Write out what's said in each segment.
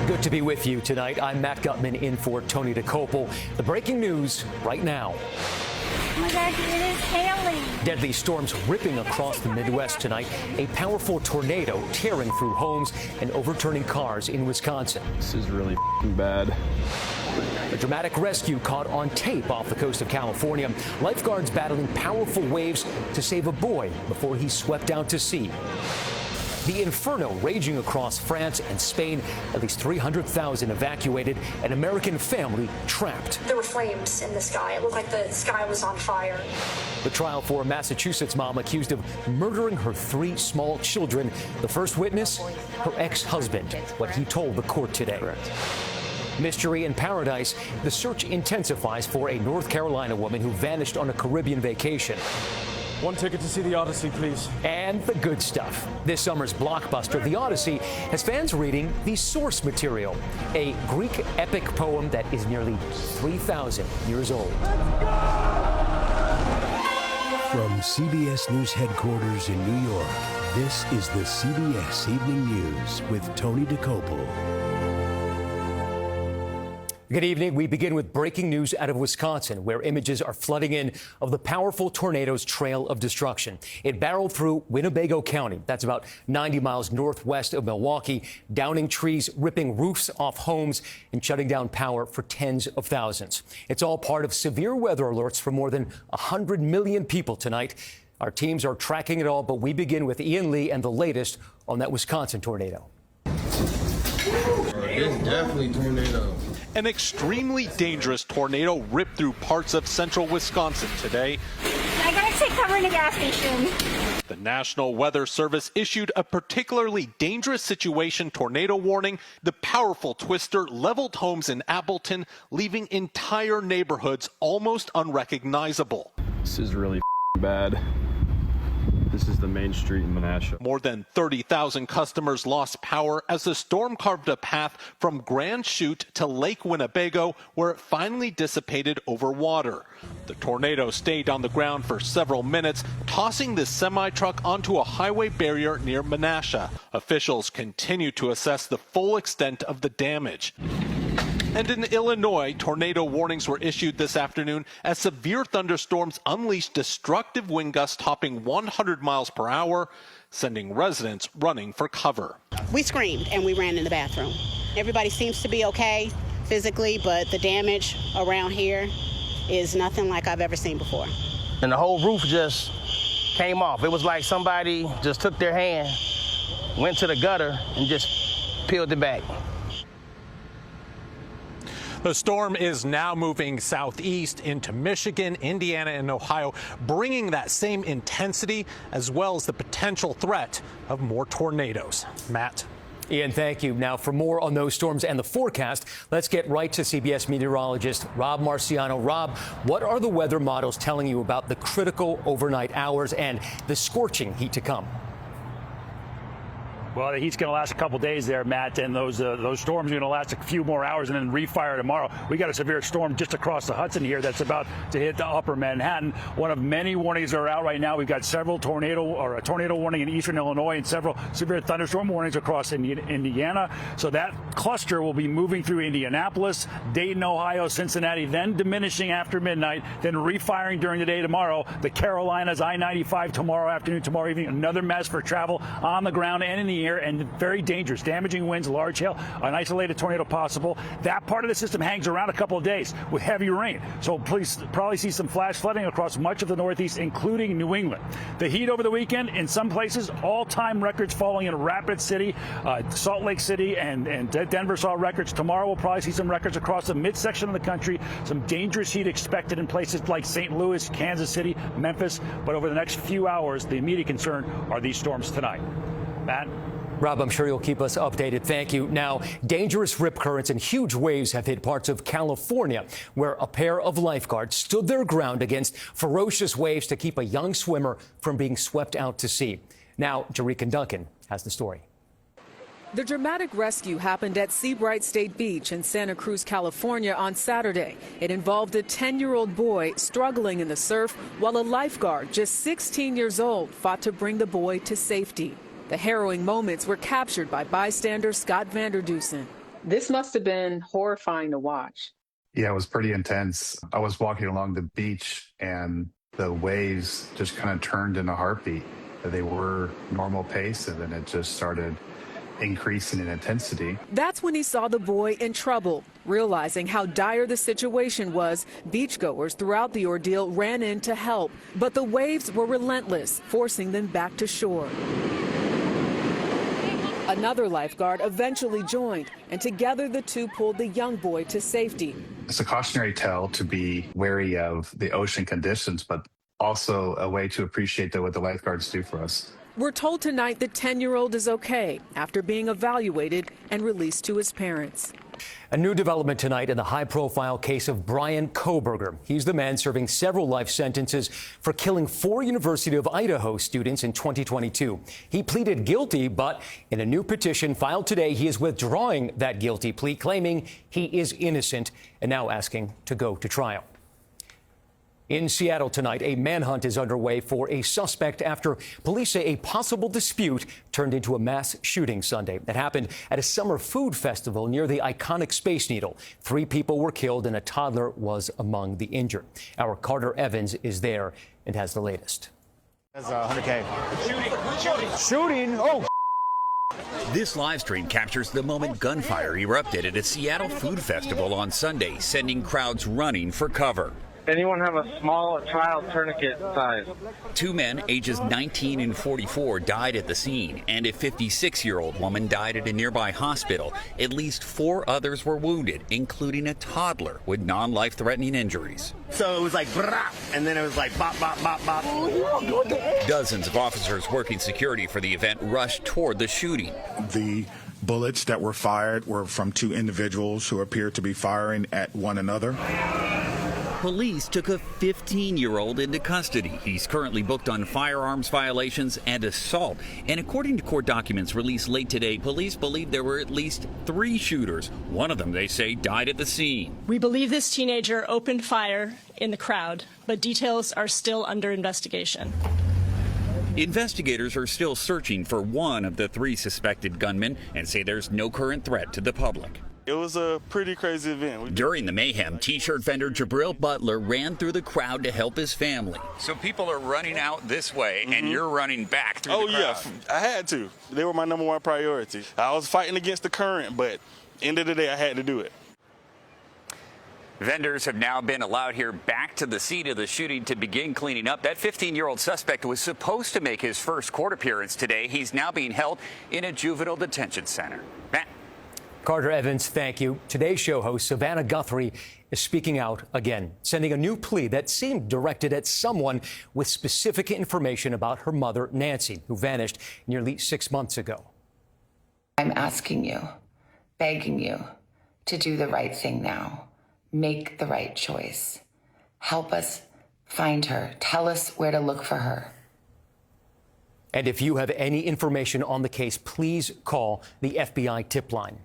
Good to be with you tonight. I'm Matt Gutman in for Tony DeCopel. The breaking news right now. Oh my gosh, it is hailing. Deadly storms ripping across the Midwest tonight. A powerful tornado tearing through homes and overturning cars in Wisconsin. This is really bad. A dramatic rescue caught on tape off the coast of California. Lifeguards battling powerful waves to save a boy before he swept out to sea. The inferno raging across France and Spain. At least 300,000 evacuated. An American family trapped. There were flames in the sky. It looked like the sky was on fire. The trial for a Massachusetts mom accused of murdering her 3 small children. The first witness, her ex-husband, what he told the court today. Correct. Mystery in paradise. The search intensifies for a North Carolina woman who vanished on a Caribbean vacation. One ticket to see the Odyssey, please. And the good stuff. This summer's blockbuster, The Odyssey, has fans reading the source material, a Greek epic poem that is nearly 3,000 years old. From CBS News headquarters in New York, this is the CBS Evening News with Tony DeCopel. Good evening. We begin with breaking news out of Wisconsin, where images are flooding in of the powerful tornado's trail of destruction. It barreled through Winnebago County. That's about 90 miles northwest of Milwaukee, downing trees, ripping roofs off homes, and shutting down power for tens of thousands. It's all part of severe weather alerts for more than 100 million people tonight. Our teams are tracking it all, but we begin with Ian Lee and the latest on that Wisconsin tornado. It's definitely tornado. An extremely dangerous tornado ripped through parts of central Wisconsin today. I gotta take cover in a gas station. The National Weather Service issued a particularly dangerous situation tornado warning. The powerful twister leveled homes in Appleton, leaving entire neighborhoods almost unrecognizable. This is really bad. This is the main street in Menasha. More than 30,000 customers lost power as the storm carved a path from Grand Chute to Lake Winnebago, where it finally dissipated over water. The tornado stayed on the ground for several minutes, tossing the semi-truck onto a highway barrier near Menasha. Officials continue to assess the full extent of the damage. And in Illinois, tornado warnings were issued this afternoon as severe thunderstorms unleashed destructive wind gusts topping 100 miles per hour, sending residents running for cover. We screamed and we ran in the bathroom. Everybody seems to be okay physically, but the damage around here is nothing like I've ever seen before. And the whole roof just came off. It was like somebody just took their hand, went to the gutter, and just peeled it back. The storm is now moving southeast into Michigan, Indiana, and Ohio, bringing that same intensity as well as the potential threat of more tornadoes. Matt. Ian, thank you. Now, for more on those storms and the forecast, let's get right to CBS meteorologist Rob Marciano. Rob, what are the weather models telling you about the critical overnight hours and the scorching heat to come? Well, the heat's going to last a couple days there, Matt, and those storms are going to last a few more hours and then refire tomorrow. We got a severe storm just across the Hudson here that's about to hit the upper Manhattan. One of many warnings that are out right now. We've got several a tornado warning in eastern Illinois and several severe thunderstorm warnings across Indiana. So that cluster will be moving through Indianapolis, Dayton, Ohio, Cincinnati, then diminishing after midnight, then refiring during the day tomorrow. The Carolinas, I-95 tomorrow afternoon, tomorrow evening, another mess for travel on the ground and in the air, and very dangerous, damaging winds, large hail, an isolated tornado possible. That part of the system hangs around a couple of days with heavy rain. So please probably see some flash flooding across much of the Northeast, including New England. The heat over the weekend, in some places, all-time records falling in Rapid City, Salt Lake City, and Denver saw records. Tomorrow we'll probably see some records across the midsection of the country. Some dangerous heat expected in places like St. Louis, Kansas City, Memphis. But over the next few hours, the immediate concern are these storms tonight. Matt? Rob, I'm sure you'll keep us updated. Thank you. Now, dangerous rip currents and huge waves have hit parts of California, where a pair of lifeguards stood their ground against ferocious waves to keep a young swimmer from being swept out to sea. Now, Jerika Duncan has the story. The dramatic rescue happened at Seabright State Beach in Santa Cruz, California on Saturday. It involved a 10-year-old boy struggling in the surf while a lifeguard, just 16 years old, fought to bring the boy to safety. The harrowing moments were captured by bystander Scott Vanderdusen. This must have been horrifying to watch. Yeah, it was pretty intense. I was walking along the beach and the waves just kind of turned in a heartbeat. They were normal pace and then it just started increasing in intensity. That's when he saw the boy in trouble. Realizing how dire the situation was, beachgoers throughout the ordeal ran in to help. But the waves were relentless, forcing them back to shore. Another lifeguard eventually joined, and together the two pulled the young boy to safety. It's a cautionary tale to be wary of the ocean conditions, but also a way to appreciate what the lifeguards do for us. We're told tonight the 10-year-old is okay after being evaluated and released to his parents. A new development tonight in the high-profile case of Brian Coberger. He's the man serving several life sentences for killing 4 University of Idaho students in 2022. He pleaded guilty, but in a new petition filed today, he is withdrawing that guilty plea, claiming he is innocent and now asking to go to trial. In Seattle tonight, a manhunt is underway for a suspect after police say a possible dispute turned into a mass shooting Sunday. That happened at a summer food festival near the iconic Space Needle. 3 people were killed and a toddler was among the injured. Our Carter Evans is there and has the latest. That's 100K. Shooting? Oh. This live stream captures the moment gunfire erupted at a Seattle food festival on Sunday, sending crowds running for cover. Anyone have a small child tourniquet size? 2 men, ages 19 and 44, died at the scene, and a 56-year-old woman died at a nearby hospital. At least 4 others were wounded, including a toddler with non-life-threatening injuries. So it was like, brah, and then it was like, bop, bop, bop, bop. Dozens of officers working security for the event rushed toward the shooting. The bullets that were fired were from 2 individuals who appeared to be firing at one another. Police took a 15-year-old into custody. He's currently booked on firearms violations and assault. And according to court documents released late today, police believe there were at least 3 shooters. One of them, they say, died at the scene. We believe this teenager opened fire in the crowd, but details are still under investigation. Investigators are still searching for one of the 3 suspected gunmen and say there's no current threat to the public. It was a pretty crazy event. During the mayhem, T-shirt vendor Jabril Butler ran through the crowd to help his family. So people are running out this way, and you're running back through the crowd. Oh, yeah, I had to. They were my number 1 priority. I was fighting against the current, but end of the day, I had to do it. Vendors have now been allowed here back to the scene of the shooting to begin cleaning up. That 15-year-old suspect was supposed to make his first court appearance today. He's now being held in a juvenile detention center. Matt. Carter Evans, thank you. Today's show host Savannah Guthrie is speaking out again, sending a new plea that seemed directed at someone with specific information about her mother, Nancy, who vanished nearly 6 months ago. I'm asking you, begging you to do the right thing now. Make the right choice. Help us find her. Tell us where to look for her. And if you have any information on the case, please call the FBI tip line.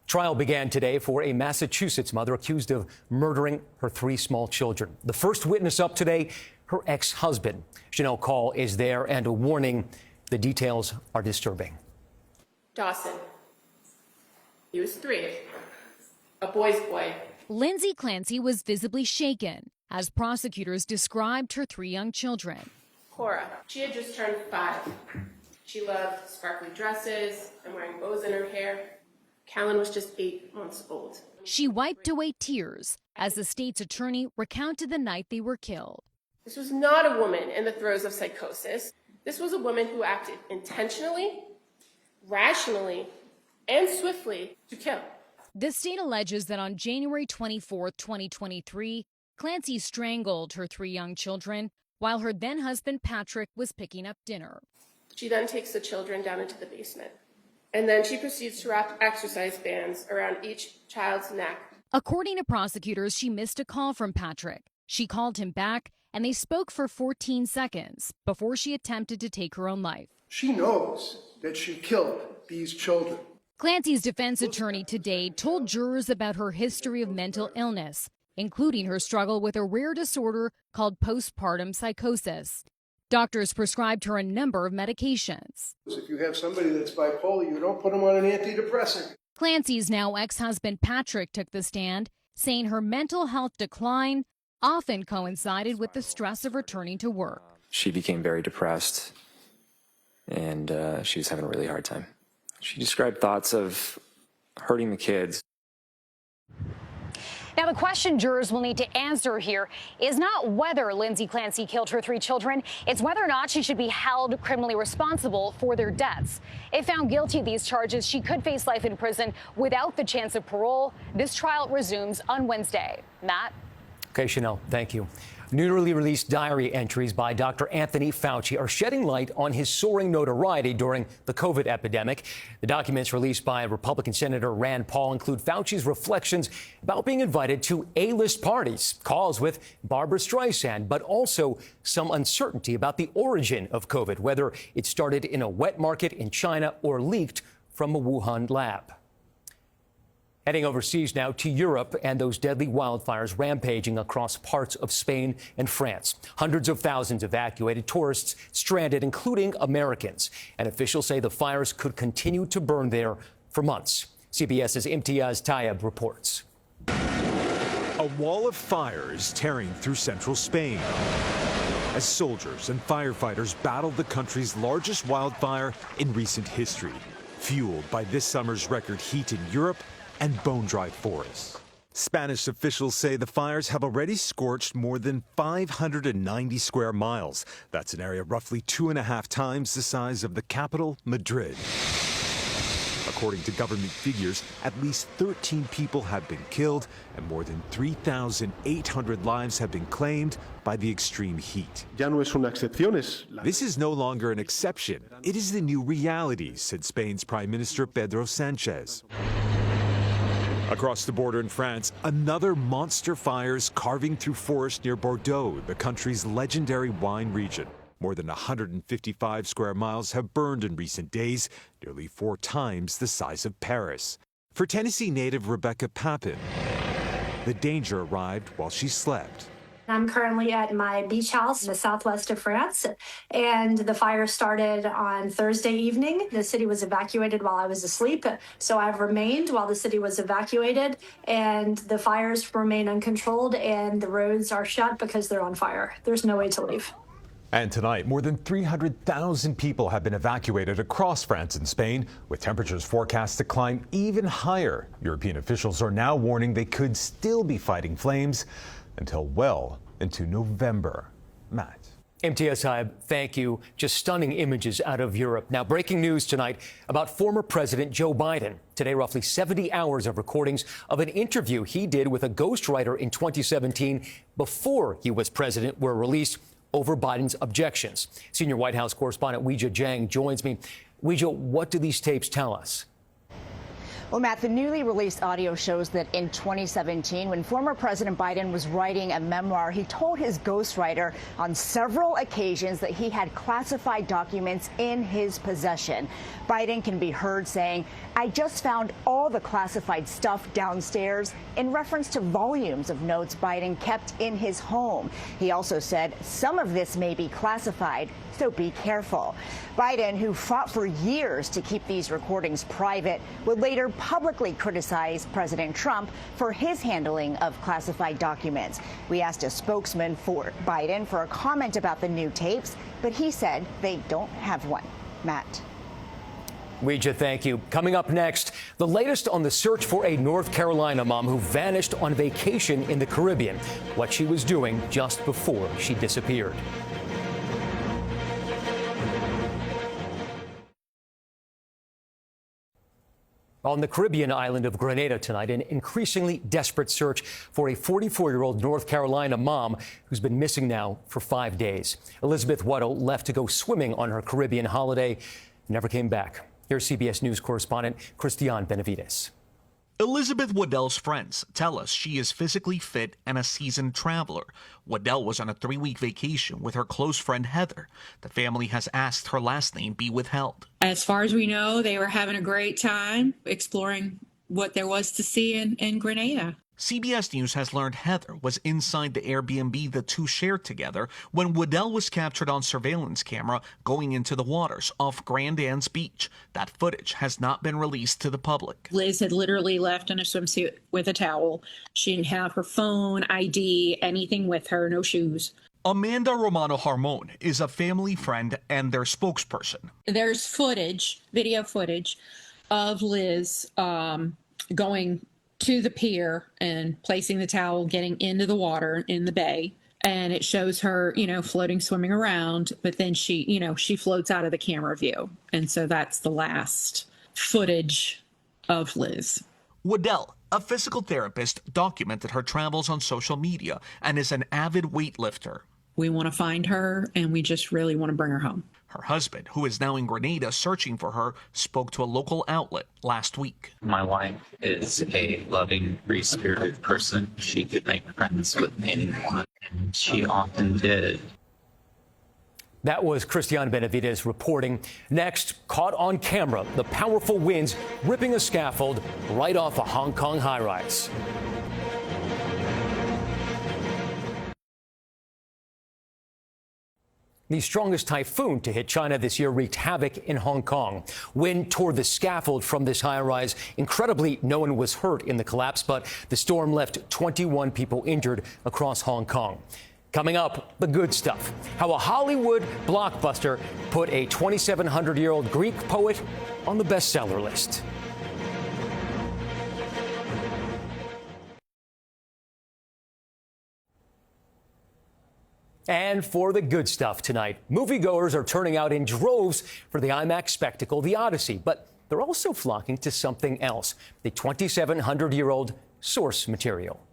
Trial began today for a Massachusetts mother accused of murdering her 3 small children. The first witness up today, her ex-husband. Chanel Call is there, and a warning, the details are disturbing. Dawson. He was 3. A boy's boy. Lindsay Clancy was visibly shaken as prosecutors described her 3 young children. Cora. She had just turned 5. She loved sparkly dresses and wearing bows in her hair. Callan was just 8 months old. She wiped away tears as the state's attorney recounted the night they were killed. This was not a woman in the throes of psychosis. This was a woman who acted intentionally, rationally, and swiftly to kill. The state alleges that on January 24, 2023, Clancy strangled her 3 young children while her then-husband Patrick was picking up dinner. She then takes the children down into the basement. And then she proceeds to wrap exercise bands around each child's neck. According to prosecutors, she missed a call from Patrick. She called him back, and they spoke for 14 seconds before she attempted to take her own life. She knows that she killed these children. Clancy's defense attorney today told jurors about her history of mental illness, including her struggle with a rare disorder called postpartum psychosis. Doctors prescribed her a number of medications. If you have somebody that's bipolar, you don't put them on an antidepressant. Clancy's now ex-husband Patrick took the stand, saying her mental health decline often coincided with the stress of returning to work. She became very depressed, and she was having a really hard time. She described thoughts of hurting the kids. Now, the question jurors will need to answer here is not whether Lindsay Clancy killed her 3 children. It's whether or not she should be held criminally responsible for their deaths. If found guilty of these charges, she could face life in prison without the chance of parole. This trial resumes on Wednesday. Matt? Okay, Chanel, thank you. Newly released diary entries by Dr. Anthony Fauci are shedding light on his soaring notoriety during the COVID epidemic. The documents released by Republican Senator Rand Paul include Fauci's reflections about being invited to A-list parties, calls with Barbra Streisand, but also some uncertainty about the origin of COVID, whether it started in a wet market in China or leaked from a Wuhan lab. Heading overseas now to Europe and those deadly wildfires rampaging across parts of Spain and France. Hundreds of thousands evacuated, tourists stranded, including Americans. And officials say the fires could continue to burn there for months. CBS's Imtiaz Tayeb reports. A wall of fires tearing through central Spain as soldiers and firefighters battled the country's largest wildfire in recent history, fueled by this summer's record heat in Europe and bone-dry forests. Spanish officials say the fires have already scorched more than 590 square miles. That's an area roughly 2.5 times the size of the capital, Madrid. According to government figures, at least 13 people have been killed and more than 3,800 lives have been claimed by the extreme heat. This is no longer an exception. It is the new reality, said Spain's Prime Minister Pedro Sánchez. Across the border in France, another monster fires carving through forest near Bordeaux, the country's legendary wine region. More than 155 square miles have burned in recent days, nearly 4 times the size of Paris. For Tennessee native Rebecca Papin, the danger arrived while she slept. I'm currently at my beach house in the southwest of France, and the fire started on Thursday evening. The city was evacuated while I was asleep, so I've remained while the city was evacuated, and the fires remain uncontrolled, and the roads are shut because they're on fire. There's no way to leave. And tonight, more than 300,000 people have been evacuated across France and Spain, with temperatures forecast to climb even higher. European officials are now warning they could still be fighting flames until well into November. Matt. Imtiaz Tayeb, thank you. Just stunning images out of Europe. Now, breaking news tonight about former President Joe Biden. Today, roughly 70 hours of recordings of an interview he did with a ghostwriter in 2017 before he was president were released over Biden's objections. Senior White House correspondent Weijia Jiang joins me. Weijia, what do these tapes tell us? Well, Matt, the newly released audio shows that in 2017, when former President Biden was writing a memoir, he told his ghostwriter on several occasions that he had classified documents in his possession. Biden can be heard saying, "I just found all the classified stuff downstairs," in reference to volumes of notes Biden kept in his home. He also said, "Some of this may be classified, so be careful." Biden, who fought for years to keep these recordings private, would later publicly criticize President Trump for his handling of classified documents. We asked a spokesman for Biden for a comment about the new tapes, but he said they don't have one. Matt. Weijia, thank you. Coming up next, the latest on the search for a North Carolina mom who vanished on vacation in the Caribbean, what she was doing just before she disappeared. On the Caribbean island of Grenada tonight, an increasingly desperate search for a 44-year-old North Carolina mom who's been missing now for 5 days. Elizabeth Waddell left to go swimming on her Caribbean holiday, never came back. Here's CBS News correspondent Christiane Benavides. Elizabeth Waddell's friends tell us she is physically fit and a seasoned traveler. Waddell was on a 3-week vacation with her close friend Heather. The family has asked her last name be withheld. As far as we know, they were having a great time exploring what there was to see in Grenada. CBS News has learned Heather was inside the Airbnb the two shared together when Waddell was captured on surveillance camera going into the waters off Grand Anse Beach. That footage has not been released to the public. Liz had literally left in a swimsuit with a towel. She didn't have her phone, ID, anything with her, no shoes. Amanda Romano Harmon is a family friend and their spokesperson. There's video footage of Liz going to the pier and placing the towel, getting into the water in the bay. And it shows her, floating, swimming around, but then she floats out of the camera view. And so that's the last footage of Liz. Waddell, a physical therapist, documented her travels on social media and is an avid weightlifter. We want to find her, and we just really want to bring her home. Her husband, who is now in Grenada searching for her, spoke to a local outlet last week. My wife is a loving, free-spirited person. She could make friends with anyone, and she often did. That was Christiane Benavides reporting. Next, caught on camera, the powerful winds ripping a scaffold right off a Hong Kong high-rise. The strongest typhoon to hit China this year wreaked havoc in Hong Kong. Wind tore the scaffold from this high-rise. Incredibly, no one was hurt in the collapse, but the storm left 21 people injured across Hong Kong. Coming up, the good stuff. How a Hollywood blockbuster put a 2,700-year-old Greek poet on the bestseller list. And for the good stuff tonight, moviegoers are turning out in droves for the IMAX spectacle, The Odyssey. But they're also flocking to something else, the 2,700-year-old source material.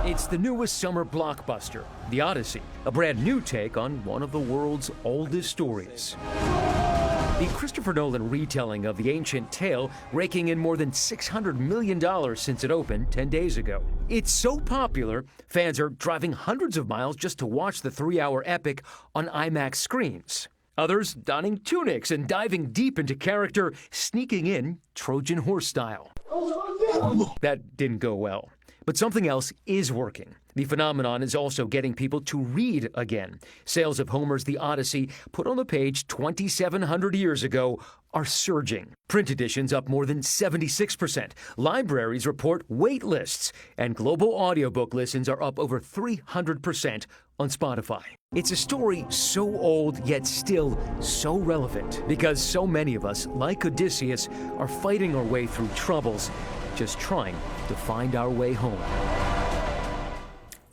It's the newest summer blockbuster, The Odyssey, a brand new take on one of the world's oldest stories. The Christopher Nolan retelling of the ancient tale, raking in more than $600 million since it opened 10 days ago. It's so popular, fans are driving hundreds of miles just to watch the 3-hour epic on IMAX screens. Others donning tunics and diving deep into character, sneaking in Trojan horse style. That didn't go well. But something else is working. The phenomenon is also getting people to read again. Sales of Homer's The Odyssey, put on the page 2,700 years ago, are surging. Print editions up more than 76%. Libraries report wait lists. And global audiobook listens are up over 300% on Spotify. It's a story so old, yet still so relevant. Because so many of us, like Odysseus, are fighting our way through troubles, just trying to find our way home.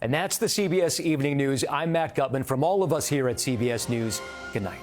And that's the CBS Evening News. I'm Matt Gutman. From all of us here at CBS News, good night.